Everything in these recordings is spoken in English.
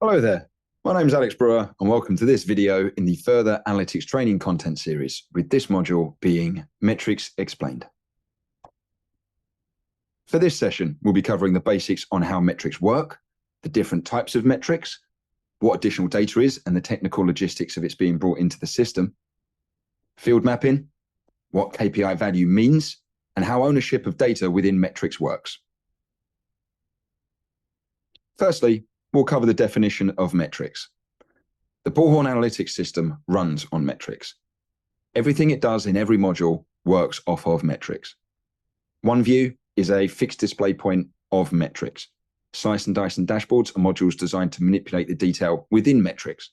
Hello there, my name is Alex Brewer and welcome to this video in the Further Analytics Training content series, with this module being Metrics Explained. For this session, we'll be covering the basics on how metrics work, the different types of metrics, what additional data is and the technical logistics of its being brought into the system, field mapping, what KPI value means, and how ownership of data within metrics works. Firstly, we'll cover the definition of metrics. The Bullhorn analytics system runs on metrics. Everything it does in every module works off of metrics. One view is a fixed display point of metrics. Slice and dice and dashboards are modules designed to manipulate the detail within metrics.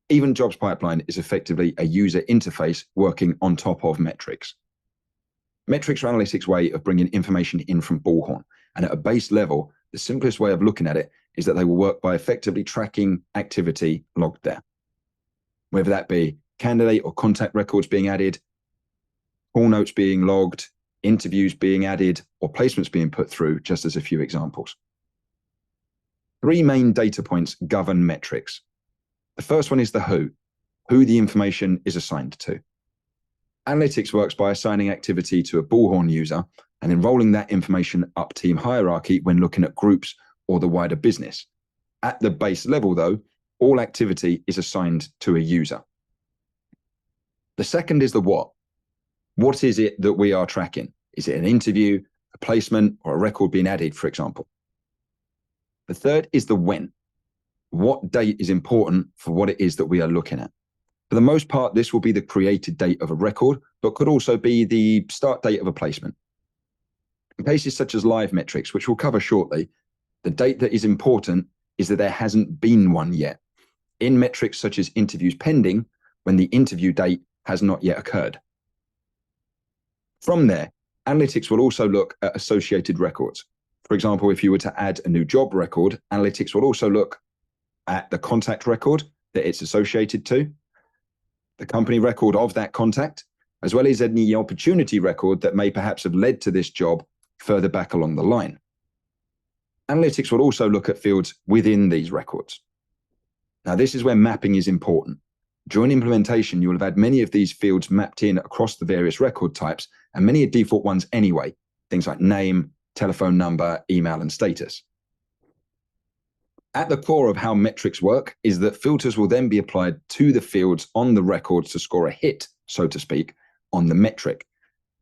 Even jobs pipeline is effectively a user interface working on top of metrics. Metrics are analytics way of bringing information in from Bullhorn, and at a base level, the simplest way of looking at it is that they will work by effectively tracking activity logged there. Whether that be candidate or contact records being added, call notes being logged, interviews being added, or placements being put through, just as a few examples. Three main data points govern metrics. The first one is the who the information is assigned to. Analytics works by assigning activity to a Bullhorn user and then rolling that information up team hierarchy when looking at groups or the wider business. At the base level, though, all activity is assigned to a user. The second is the what. What is it that we are tracking? Is it an interview, a placement, or a record being added, for example? The third is the when. What date is important for what it is that we are looking at? For the most part, this will be the created date of a record, but could also be the start date of a placement. In cases such as live metrics, which we'll cover shortly, the date that is important is that there hasn't been one yet. In metrics such as interviews pending, when the interview date has not yet occurred. From there, analytics will also look at associated records. For example, if you were to add a new job record, analytics will also look at the contact record that it's associated to, the company record of that contact, as well as any opportunity record that may perhaps have led to this job further back along the line. Analytics will also look at fields within these records. Now, this is where mapping is important. During implementation, you will have had many of these fields mapped in across the various record types, and many are default ones anyway, things like name, telephone number, email, and status. At the core of how metrics work is that filters will then be applied to the fields on the records to score a hit, so to speak, on the metric.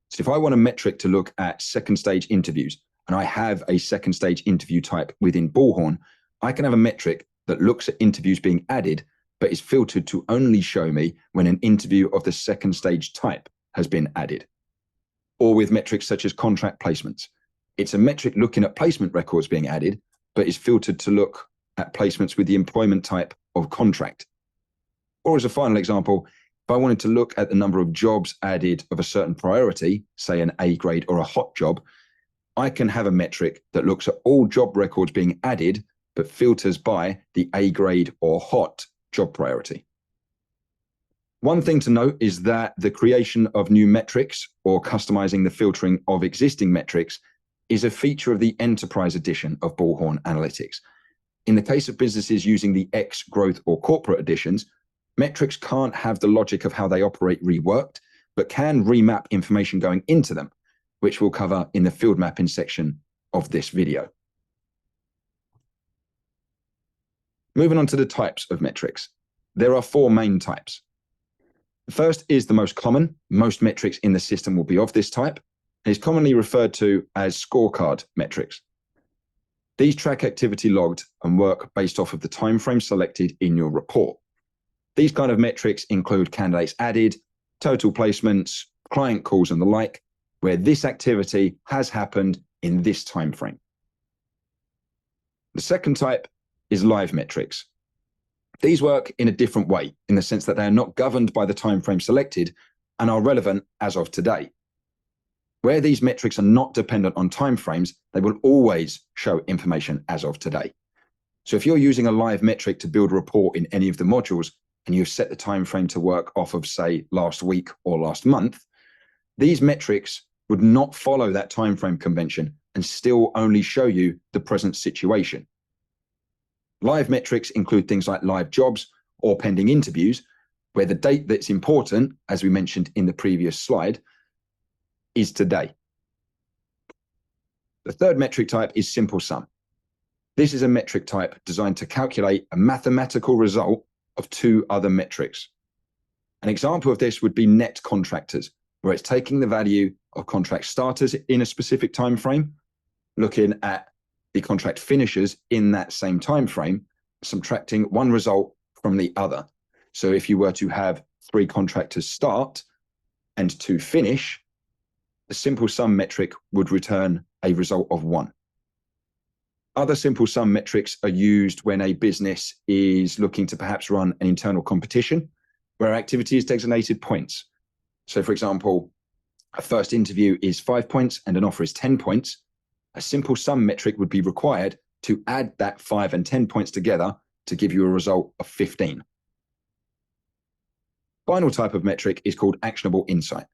So if I want a metric to look at second stage interviews, and I have a second stage interview type within Bullhorn, I can have a metric that looks at interviews being added, but is filtered to only show me when an interview of the second stage type has been added. Or with metrics such as contract placements. It's a metric looking at placement records being added, but is filtered to look at placements with the employment type of contract. Or as a final example, if I wanted to look at the number of jobs added of a certain priority, say an A grade or a hot job, I can have a metric that looks at all job records being added, but filters by the A grade or hot job priority. One thing to note is that the creation of new metrics or customizing the filtering of existing metrics is a feature of the enterprise edition of Bullhorn Analytics. In the case of businesses using the X, growth, or corporate editions, metrics can't have the logic of how they operate reworked, but can remap information going into them, which we'll cover in the field mapping section of this video. Moving on to the types of metrics. There are four main types. The first is the most common. Most metrics in the system will be of this type, and is commonly referred to as scorecard metrics. These track activity logged and work based off of the time frame selected in your report. These kind of metrics include candidates added, total placements, client calls, and the like, where this activity has happened in this time frame. The second type is live metrics. These work in a different way, in the sense that they are not governed by the time frame selected and are relevant as of today. Where these metrics are not dependent on timeframes, they will always show information as of today. So if you're using a live metric to build a report in any of the modules, and you've set the time frame to work off of, say, last week or last month, these metrics would not follow that time frame convention and still only show you the present situation. Live metrics include things like live jobs or pending interviews, where the date that's important, as we mentioned in the previous slide, is today. The third metric type is simple sum. This is a metric type designed to calculate a mathematical result of two other metrics. An example of this would be net contractors, where it's taking the value of contract starters in a specific time frame, looking at the contract finishers in that same time frame, subtracting one result from the other. So if you were to have 3 contractors start and 2 finish, the simple sum metric would return a result of 1. Other simple sum metrics are used when a business is looking to perhaps run an internal competition where activity is designated points. So for example, a first interview is 5 points and an offer is 10 points. A simple sum metric would be required to add that 5 and 10 points together to give you a result of 15. Final type of metric is called actionable insight.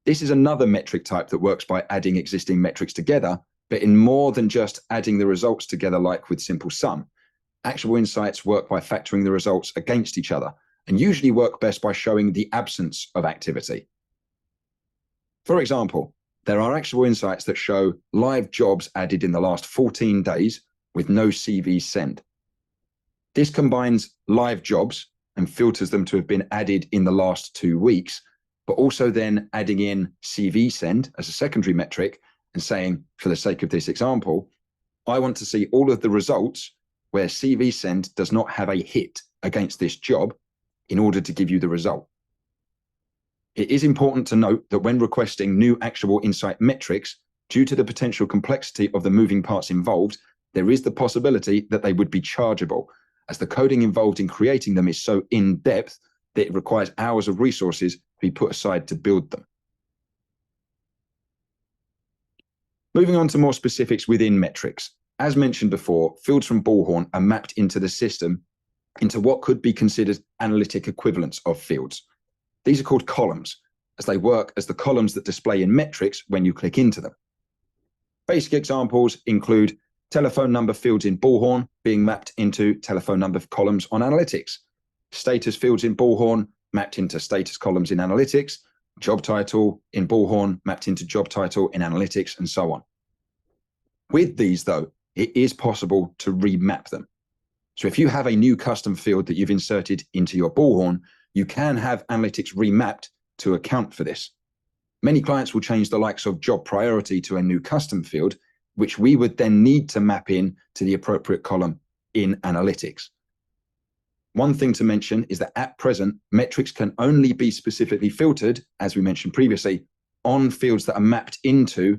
This is another metric type that works by adding existing metrics together, but in more than just adding the results together like with simple sum. Actionable insights work by factoring the results against each other and usually work best by showing the absence of activity. For example, there are actionable insights that show live jobs added in the last 14 days with no CVs sent. This combines live jobs and filters them to have been added in the last 2 weeks, but also then adding in CV send as a secondary metric and saying, for the sake of this example, I want to see all of the results where CV send does not have a hit against this job in order to give you the result. It is important to note that when requesting new actionable insight metrics, due to the potential complexity of the moving parts involved, there is the possibility that they would be chargeable, as the coding involved in creating them is so in-depth that it requires hours of resources to be put aside to build them. Moving on to more specifics within metrics. As mentioned before, fields from Bullhorn are mapped into the system into what could be considered analytic equivalents of fields. These are called columns, as they work as the columns that display in metrics when you click into them. Basic examples include telephone number fields in Bullhorn being mapped into telephone number columns on analytics, status fields in Bullhorn mapped into status columns in analytics, job title in Bullhorn mapped into job title in analytics, and so on. With these, though, it is possible to remap them. So if you have a new custom field that you've inserted into your Bullhorn, you can have analytics remapped to account for this. Many clients will change the likes of job priority to a new custom field, which we would then need to map in to the appropriate column in analytics. One thing to mention is that at present, metrics can only be specifically filtered, as we mentioned previously, on fields that are mapped into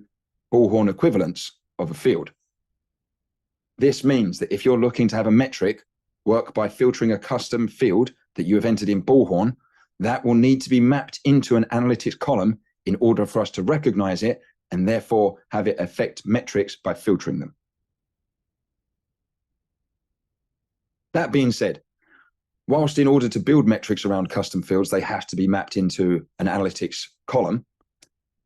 Bullhorn equivalents of a field. This means that if you're looking to have a metric work by filtering a custom field that you have entered in Bullhorn, that will need to be mapped into an analytics column in order for us to recognize it and therefore have it affect metrics by filtering them. That being said, whilst in order to build metrics around custom fields, they have to be mapped into an analytics column,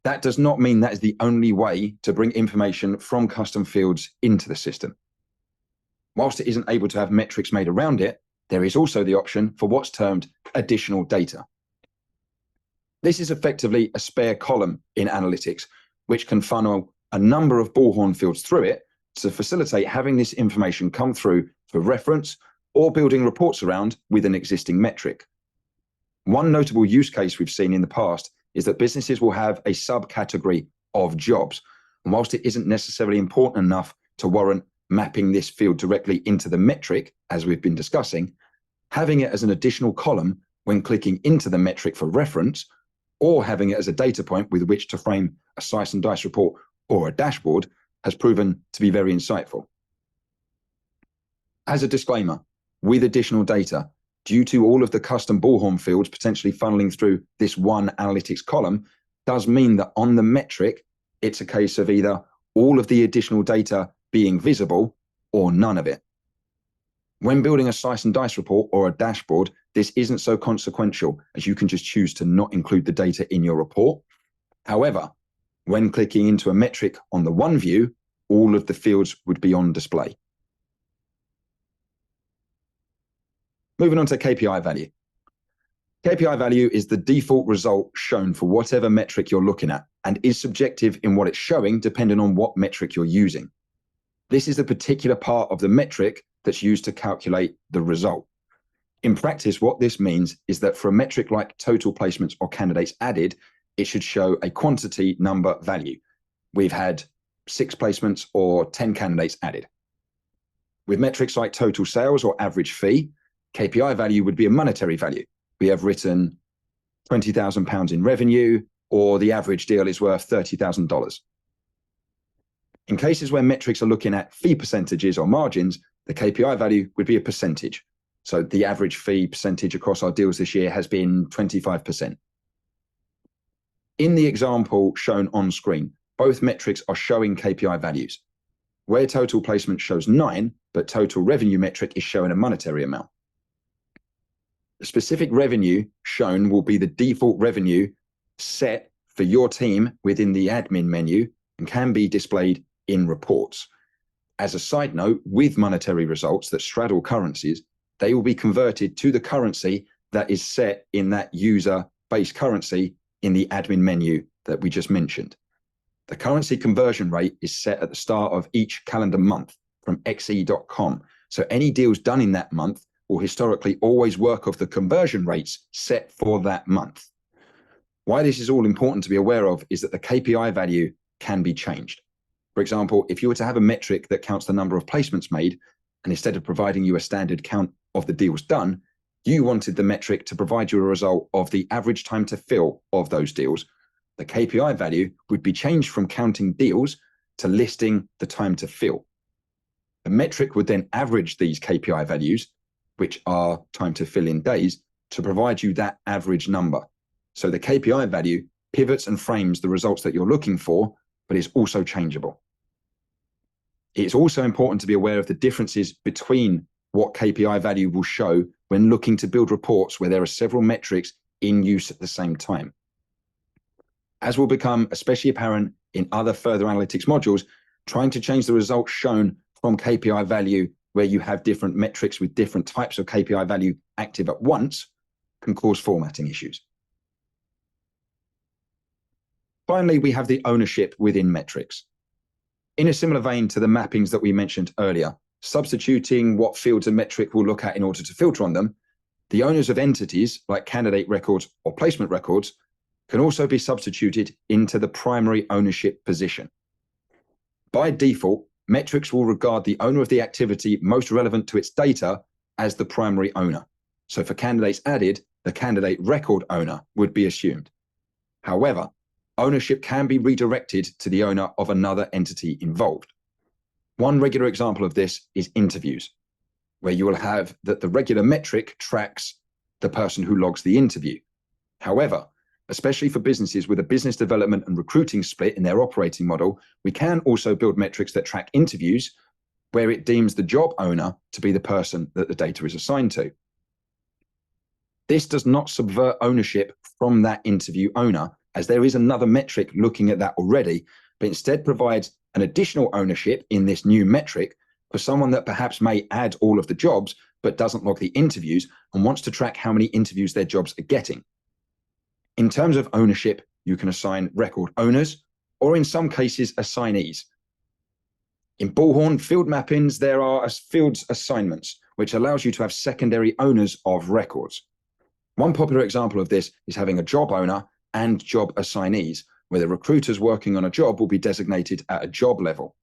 that does not mean that is the only way to bring information from custom fields into the system. Whilst it isn't able to have metrics made around it, there is also the option for what's termed additional data. This is effectively a spare column in analytics, which can funnel a number of Bullhorn fields through it to facilitate having this information come through for reference or building reports around with an existing metric. One notable use case we've seen in the past is that businesses will have a subcategory of jobs. And whilst it isn't necessarily important enough to warrant mapping this field directly into the metric, as we've been discussing, having it as an additional column when clicking into the metric for reference, or having it as a data point with which to frame a slice and dice report or a dashboard has proven to be very insightful. As a disclaimer, with additional data, due to all of the custom Bullhorn fields potentially funneling through this one analytics column, does mean that on the metric, it's a case of either all of the additional data being visible or none of it. When building a slice and dice report or a dashboard, this isn't so consequential, as you can just choose to not include the data in your report. However, when clicking into a metric on the one view, all of the fields would be on display. Moving on to KPI value. KPI value is the default result shown for whatever metric you're looking at and is subjective in what it's showing depending on what metric you're using. This is the particular part of the metric that's used to calculate the result. In practice, what this means is that for a metric like total placements or candidates added, it should show a quantity number value. We've had 6 placements or 10 candidates added. With metrics like total sales or average fee, KPI value would be a monetary value. We have written £20,000 in revenue, or the average deal is worth $30,000. In cases where metrics are looking at fee percentages or margins, the KPI value would be a percentage. So the average fee percentage across our deals this year has been 25%. In the example shown on screen, both metrics are showing KPI values. Where total placement shows 9, but total revenue metric is showing a monetary amount. The specific revenue shown will be the default revenue set for your team within the admin menu and can be displayed in reports. As a side note, with monetary results that straddle currencies, they will be converted to the currency that is set in that user-based currency in the admin menu that we just mentioned. The currency conversion rate is set at the start of each calendar month from xe.com. So any deals done in that month will historically always work off the conversion rates set for that month. Why this is all important to be aware of is that the KPI value can be changed. For example, if you were to have a metric that counts the number of placements made, and instead of providing you a standard count of the deals done, you wanted the metric to provide you a result of the average time to fill of those deals, the KPI value would be changed from counting deals to listing the time to fill. The metric would then average these KPI values, which are time to fill in days, to provide you that average number. So the KPI value pivots and frames the results that you're looking for, but is also changeable. It's also important to be aware of the differences between what KPI value will show when looking to build reports where there are several metrics in use at the same time. As will become especially apparent in other further analytics modules, trying to change the results shown from KPI value where you have different metrics with different types of KPI value active at once can cause formatting issues. Finally, we have the ownership within metrics. In a similar vein to the mappings that we mentioned earlier, substituting what fields a metric will look at in order to filter on them, the owners of entities like candidate records or placement records can also be substituted into the primary ownership position. By default, metrics will regard the owner of the activity most relevant to its data as the primary owner. So for candidates added, the candidate record owner would be assumed. However, ownership can be redirected to the owner of another entity involved. One regular example of this is interviews, where you will have that the regular metric tracks the person who logs the interview. However, especially for businesses with a business development and recruiting split in their operating model, we can also build metrics that track interviews where it deems the job owner to be the person that the data is assigned to. This does not subvert ownership from that interview owner, as there is another metric looking at that already, but instead provides an additional ownership in this new metric for someone that perhaps may add all of the jobs, but doesn't log the interviews and wants to track how many interviews their jobs are getting. In terms of ownership, you can assign record owners, or in some cases, assignees. In Bullhorn field mappings, there are fields assignments, which allows you to have secondary owners of records. One popular example of this is having a job owner and job assignees, where the recruiters working on a job will be designated at a job level.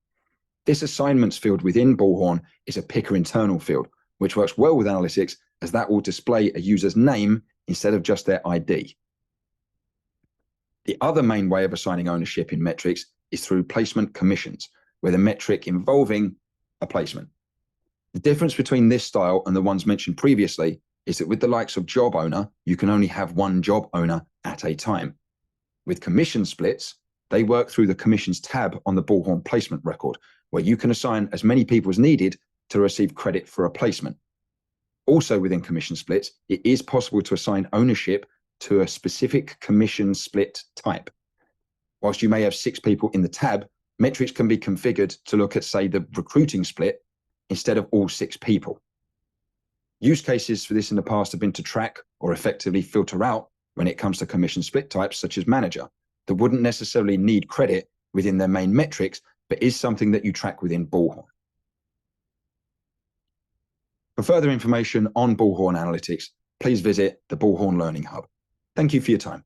This assignments field within Bullhorn is a picker internal field, which works well with analytics as that will display a user's name instead of just their ID. The other main way of assigning ownership in metrics is through placement commissions, where the metric involving a placement. The difference between this style and the ones mentioned previously is that with the likes of job owner, you can only have one job owner at a time. With commission splits, they work through the commissions tab on the Bullhorn placement record, where you can assign as many people as needed to receive credit for a placement. Also within commission splits, it is possible to assign ownership to a specific commission split type. Whilst you may have 6 people in the tab, metrics can be configured to look at, say, the recruiting split instead of all 6 people. Use cases for this in the past have been to track or effectively filter out when it comes to commission split types such as manager that wouldn't necessarily need credit within their main metrics, but is something that you track within Bullhorn. For further information on Bullhorn Analytics, please visit the Bullhorn Learning Hub. Thank you for your time.